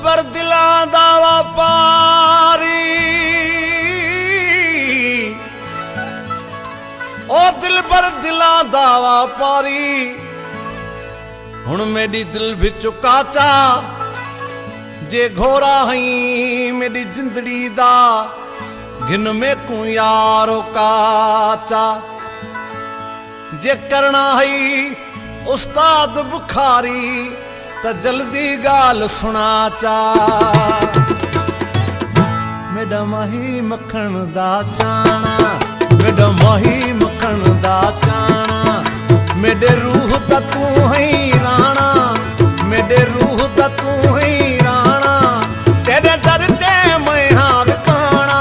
ਪਰ ਦਿਲਾਂ ਦਾ ਵਪਾਰੀ ਉਹ ਦਿਲ ਪਰ ਦਿਲਾਂ ਦਾ ਵਪਾਰੀ ਹੁਣ ਮੇਰੀ ਦਿਲ ਵਿੱਚ ਕਾਚਾ जे घोरा हई मेरी जिंदड़ी दा घिन में को यारो काचा जे करना हई उस्ताद बुखारी त जल्दी गाल सुना चा मेरा माही मखण दा चाना मेरा माही मखण दा चाना मेरे रूह दा तू हई राणा मेरे रूह दा तू हई तेरे दर ते मैं हाँ विखाना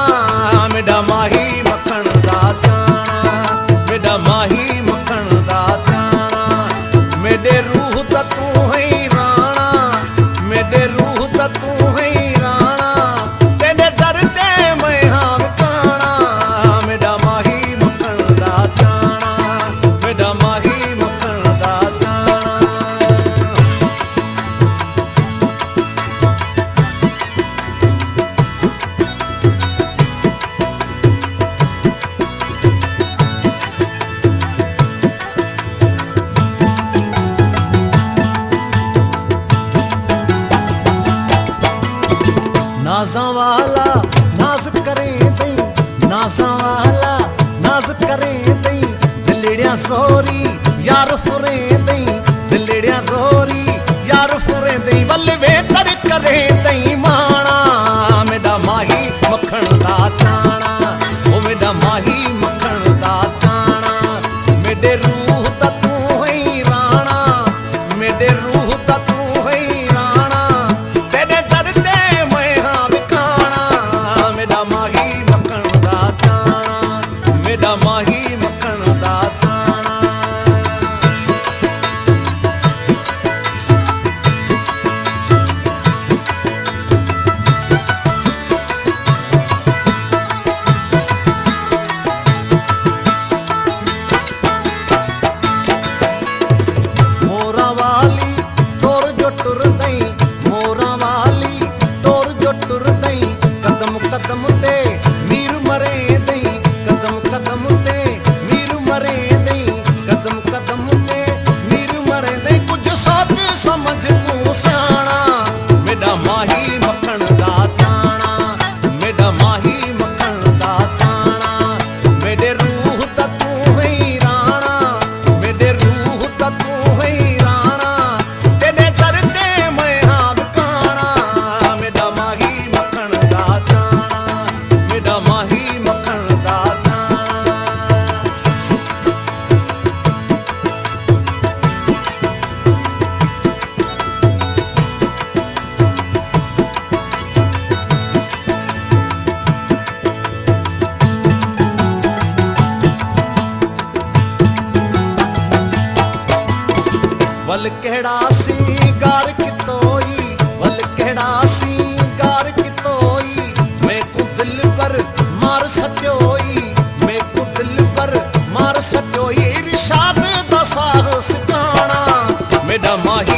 मेरा माही मखण दा चाना मेरा माही मखण दा चाना मेरे रूह दा तू है राणा मेरे रूह दा तू है राणा तेरे दर ते मैं हाँ विखाना मेरा माही मखण दा चाना मेरा माही मखण दा चाना नाज़ा वाला नाज करे दई नाज़ा वाला नाज करे दई दिलड़िया सोरी यार फुरे दई दिलड़िया सोरी यार फुरे दई वल्ले वे तर करे दई माना मेरा माही मखण दा चाना ओ मेरा माही मखण दा चाना मेरे रूह दा तू है राणा मेरे रूह दा तू है राणा तेरे दर ते मैं हाँ विखाना मेरा माही मखण दा चाना मेरा माही मखण दा चाना मोरा वाली टोर जो टुर दई मोरा वाली टोर जो टुर दई कदम कदम ते मीर मरे दई कदम कदम ते मीर मरे दई कदम कदम ते मीर मरे दई कुछ सोच समझ तू सियाना मेरा माही मखण दा चाना मेरा माही मखण दा चाना मेरे रूह दा तू है राणा मेरे रूह दा तू है राणा तेरे दर ते मैं हाँ विखाना मेरा माही मखण दा चाना मेरा माही मखण दा चाना वल केड़ा सिंगार कितोई वल केड़ा सिंगार कितोई मैं को दिल पर मार सटोई मैं को दिल पर मार सटोई इरशाद दा साहस गाना मेरा माही